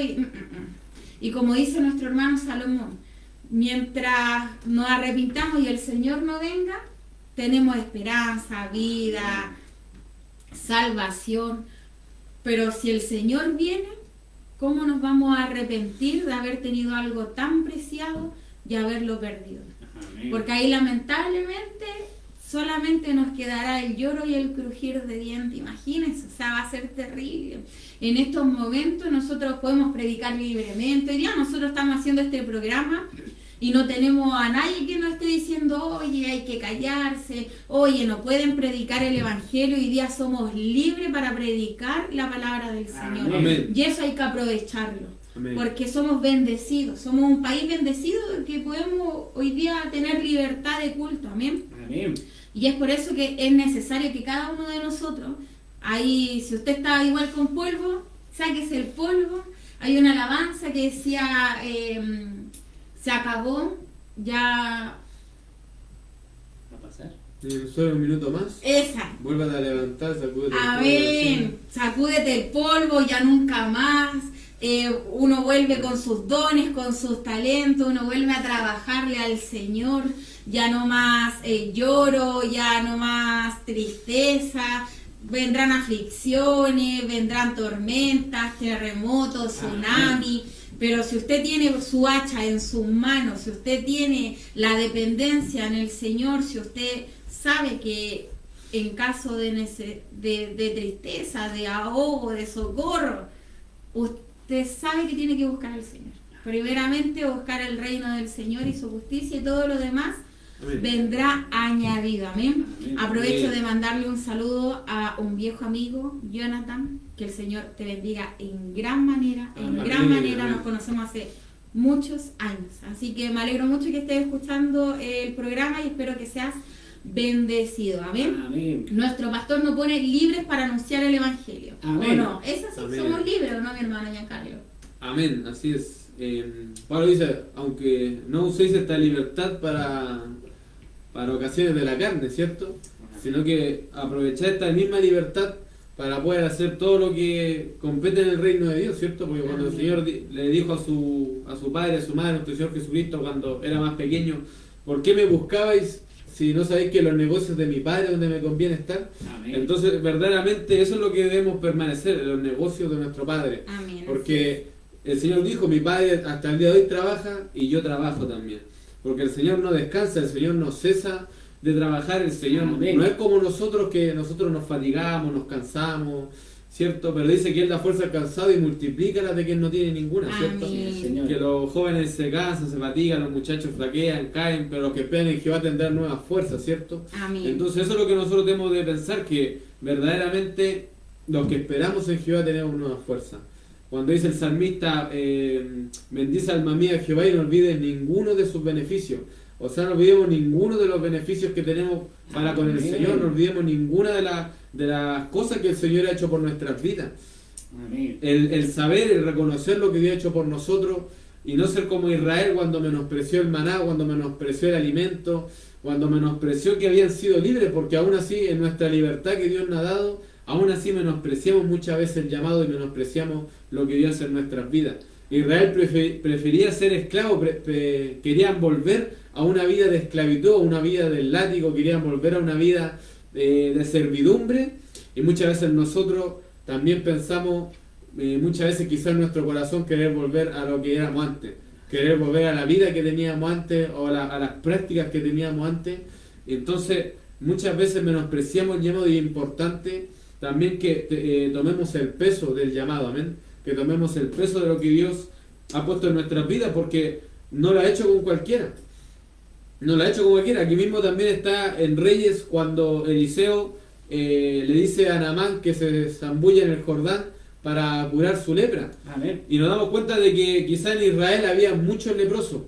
y como dice nuestro hermano Salomón, mientras nos arrepintamos y el Señor no venga, tenemos esperanza, vida, salvación. Pero si el Señor viene, ¿cómo nos vamos a arrepentir de haber tenido algo tan preciado y haberlo perdido? Amén. Porque ahí lamentablemente solamente nos quedará el lloro y el crujir de dientes. Imagínense, o sea, va a ser terrible. En estos momentos nosotros podemos predicar libremente. Hoy día nosotros estamos haciendo este programa y no tenemos a nadie que nos esté diciendo, oye, hay que callarse, oye, no pueden predicar el Evangelio. Hoy día somos libres para predicar la palabra del Señor. Amén. Y eso hay que aprovecharlo. Amén. Porque somos bendecidos, somos un país bendecido que podemos hoy día tener libertad de culto. Amén. Amén. Y es por eso que es necesario que cada uno de nosotros, ahí, si usted está igual con polvo, sáquese el polvo. Hay una alabanza que decía, se acabó, ya... ¿Va a pasar? Solo un minuto más. Esa. Vuelvan a levantar, sacúdete el polvo Amén. Sacúdete el polvo, ya nunca más. Uno vuelve con sus dones, con sus talentos, uno vuelve a trabajarle al Señor. Ya no más lloro, ya no más tristeza. Vendrán aflicciones, vendrán tormentas, terremotos, tsunami. Pero si usted tiene su hacha en sus manos, si usted tiene la dependencia en el Señor, si usted sabe que en caso de tristeza, de ahogo, de socorro, usted sabe que tiene que buscar al Señor. Primeramente buscar el reino del Señor y su justicia, y todo lo demás Amén. vendrá añadido. Amén. Amén. Aprovecho Amén. de mandarle un saludo a un viejo amigo, Jonathan. Que el Señor te bendiga en gran manera. En Amén. gran manera. Amén. Nos conocemos hace muchos años. Así que me alegro mucho que estés escuchando el programa y espero que seas bendecido. Amén. Amén. Nuestro pastor nos pone libres para anunciar el Evangelio. Amén. ¿O no? ¿Es así? Amén. ¿Somos libres o no, mi hermano Giancarlo? Amén, así es. Pablo dice, aunque no uséis esta libertad para ocasiones de la carne, ¿cierto? Sino que aprovechar esta misma libertad para poder hacer todo lo que compete en el reino de Dios, ¿cierto? Porque cuando el Señor le dijo a su padre, a su madre, nuestro Señor Jesucristo, cuando era más pequeño, ¿por qué me buscabais si no sabéis que los negocios de mi padre donde me conviene estar? Amén. Entonces, verdaderamente eso es lo que debemos permanecer, en los negocios de nuestro Padre. Amén. Porque el Señor dijo, mi Padre hasta el día de hoy trabaja y yo trabajo también. Porque el Señor no descansa, el Señor no cesa de trabajar, el Señor Amén. no es como nosotros, que nosotros nos fatigamos, nos cansamos, ¿cierto? Pero dice que Él da fuerza al cansado y multiplica la de quien no tiene ninguna, ¿cierto? Amén. Sí, Señor. Que los jóvenes se cansan, se fatigan, los muchachos flaquean, caen, pero los que esperan en Jehová tendrán nuevas fuerzas, ¿cierto? Amén. Entonces eso es lo que nosotros tenemos de pensar, que verdaderamente los que esperamos en Jehová tenemos nuevas fuerzas. Cuando dice el salmista, bendice alma mía Jehová y no olvides ninguno de sus beneficios. O sea, no olvidemos ninguno de los beneficios que tenemos para con el Amén. Señor, no olvidemos ninguna de las cosas que el Señor ha hecho por nuestras vidas. Amén. El saber, el reconocer lo que Dios ha hecho por nosotros y no ser como Israel cuando menospreció el maná, cuando menospreció el alimento, cuando menospreció que habían sido libres, porque aún así en nuestra libertad que Dios nos ha dado, aún así menospreciamos muchas veces el llamado y menospreciamos lo que Dios hace en nuestras vidas. Israel prefería ser esclavo, querían volver a una vida de esclavitud, a una vida del látigo, querían volver a una vida de servidumbre, y muchas veces nosotros también pensamos, muchas veces quizás en nuestro corazón, querer volver a lo que éramos antes, querer volver a la vida que teníamos antes o a las prácticas que teníamos antes. Entonces muchas veces menospreciamos el llamado, y es importante también que tomemos el peso del llamado, amén, que tomemos el peso de lo que Dios ha puesto en nuestras vidas, porque no lo ha hecho con cualquiera. No lo ha hecho como cualquiera. Aquí mismo también está en Reyes, cuando Eliseo le dice a Naamán que se zambulla en el Jordán para curar su lepra. Amén. Y nos damos cuenta de que quizá en Israel había muchos leprosos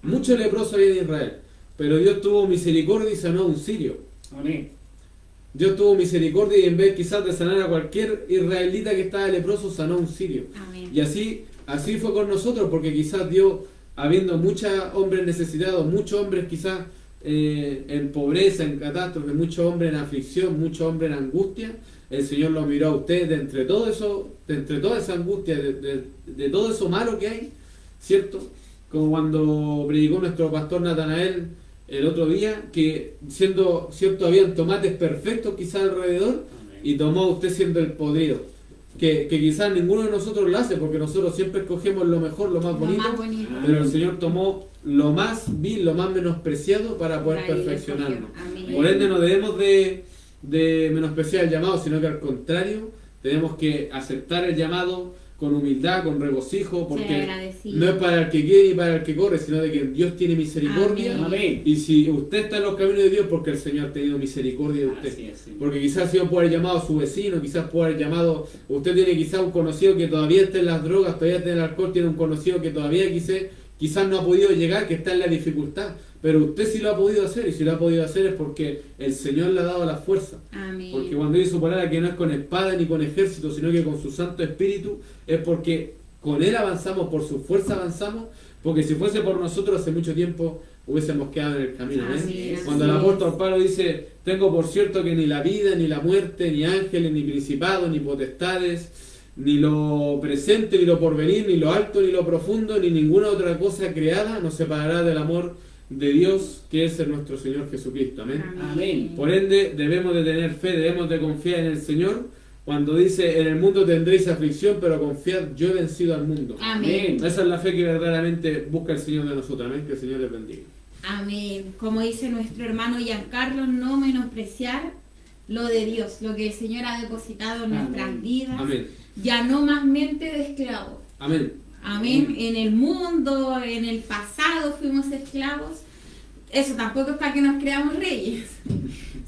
había en Israel, pero Dios tuvo misericordia y sanó a un sirio. Amén. Dios tuvo misericordia y en vez quizás de sanar a cualquier israelita que estaba leproso, sanó a un sirio. Amén. Y así fue con nosotros, porque quizás Dios, habiendo muchos hombres necesitados, muchos hombres quizás en pobreza, en catástrofe, muchos hombres en aflicción, muchos hombres en angustia, el Señor lo miró a usted de entre todo eso, de entre toda esa angustia, de todo eso malo que hay, ¿cierto? Como cuando predicó nuestro pastor Natanael el otro día, que siendo cierto habían tomates perfectos quizás alrededor, Amén. y tomó a usted siendo el podrido. que quizás ninguno de nosotros lo hace, porque nosotros siempre escogemos lo mejor, lo más bonito, pero el Señor tomó lo más vil, lo más menospreciado para poder perfeccionarnos. Por ende no debemos de menospreciar el llamado, sino que al contrario, tenemos que aceptar el llamado con humildad, con regocijo, porque no es para el que quiere y para el que corre, sino de que Dios tiene misericordia. Amén. Y si usted está en los caminos de Dios, porque el Señor ha tenido misericordia de usted. Porque quizás ha sido por el llamado a su vecino, quizás por el llamado, usted tiene quizás un conocido que todavía está en las drogas, todavía está en el alcohol, tiene un conocido que todavía quizás no ha podido llegar, que está en la dificultad. Pero usted sí lo ha podido hacer, y si lo ha podido hacer es porque el Señor le ha dado la fuerza. Amén. Porque cuando dice su palabra que no es con espada ni con ejército, sino que con su Santo Espíritu, es porque con Él avanzamos, por su fuerza avanzamos, porque si fuese por nosotros hace mucho tiempo hubiésemos quedado en el camino. Cuando el apóstol Pablo dice, tengo por cierto que ni la vida, ni la muerte, ni ángeles, ni principados, ni potestades, ni lo presente, ni lo porvenir, ni lo alto, ni lo profundo, ni ninguna otra cosa creada nos separará del amor de Dios, que es nuestro Señor Jesucristo. Amén. Amén. Por ende, debemos de tener fe, debemos de confiar en el Señor. Cuando dice, en el mundo tendréis aflicción, pero confiad, yo he vencido al mundo. Amén. Esa es la fe que verdaderamente busca el Señor de nosotros. Amén. Que el Señor les bendiga. Amén. Como dice nuestro hermano Giancarlo, no menospreciar lo de Dios, lo que el Señor ha depositado en nuestras vidas. Amén. Ya no más mente de esclavos. Amén. Amén. En el mundo, en el pasado fuimos esclavos. Eso tampoco es para que nos creamos reyes,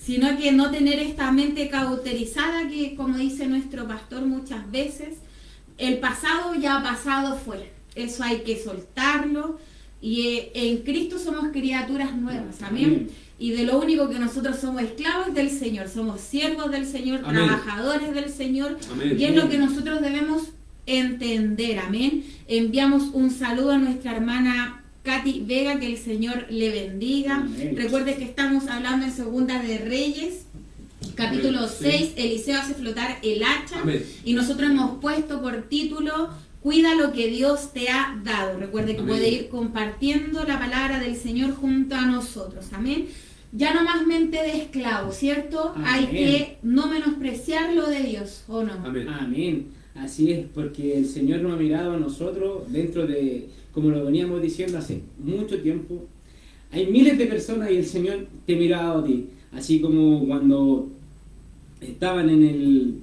sino que no tener esta mente cauterizada que, como dice nuestro pastor muchas veces, el pasado ya pasado fue. Eso hay que soltarlo. Y en Cristo somos criaturas nuevas. Amén. Y de lo único que nosotros somos esclavos del Señor, somos siervos del Señor, amén, trabajadores del Señor. Amén. Y es lo que nosotros debemos entender. Amén. Enviamos un saludo a nuestra hermana Katy Vega, que el Señor le bendiga. Amén. Recuerde que estamos hablando en Segunda de Reyes, capítulo 6, Eliseo hace flotar el hacha. Amén. Y nosotros hemos puesto por título, cuida lo que Dios te ha dado. Recuerde que amén, puede ir compartiendo la palabra del Señor junto a nosotros. Amén. Ya no más mente de esclavo, ¿cierto? Amén. Hay que no menospreciar lo de Dios, ¿o no? Amén. Amén. Así es, porque el Señor nos ha mirado a nosotros dentro de, como lo veníamos diciendo hace mucho tiempo, hay miles de personas y el Señor te miraba a ti, así como cuando estaba el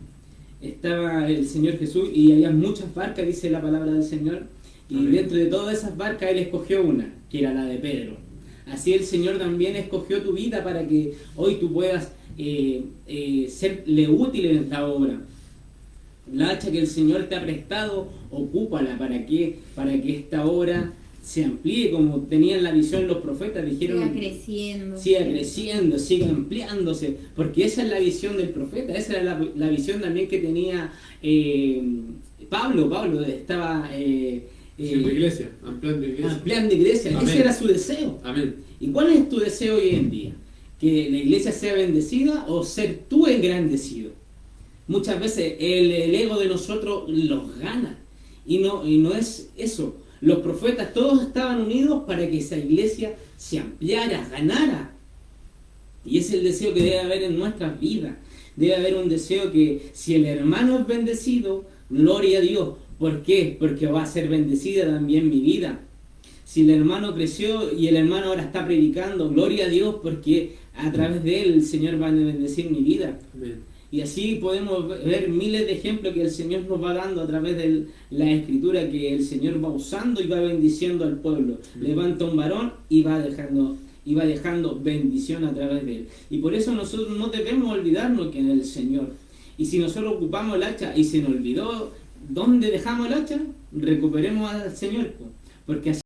Señor Jesús y había muchas barcas, dice la palabra del Señor, y amén, dentro de todas esas barcas Él escogió una, que era la de Pedro. Así el Señor también escogió tu vida para que hoy tú puedas serle útil en esta obra. La hacha que el Señor te ha prestado, ocúpala para que esta obra se amplíe, como tenían la visión los profetas, dijeron, siga creciendo, siga ampliándose, porque esa es la visión del profeta, esa era la visión también que tenía Pablo estaba iglesia, ampliando iglesia. Amén. Ese era su deseo. Amén. ¿Y cuál es tu deseo hoy en día? ¿Que la iglesia sea bendecida o ser tú engrandecido? Muchas veces el ego de nosotros los gana, y no es eso. Los profetas todos estaban unidos para que esa iglesia se ampliara, ganara. Y ese es el deseo que debe haber en nuestras vidas. Debe haber un deseo que si el hermano es bendecido, gloria a Dios. ¿Por qué? Porque va a ser bendecida también mi vida. Si el hermano creció y el hermano ahora está predicando, gloria a Dios, porque a través de él el Señor va a bendecir mi vida. Amén. Y así podemos ver miles de ejemplos que el Señor nos va dando a través de la Escritura, que el Señor va usando y va bendiciendo al pueblo. Levanta un varón y va dejando bendición a través de él. Y por eso nosotros no debemos olvidarnos que en el Señor. Y si nosotros ocupamos el hacha y se nos olvidó dónde dejamos el hacha, recuperemos al Señor, porque así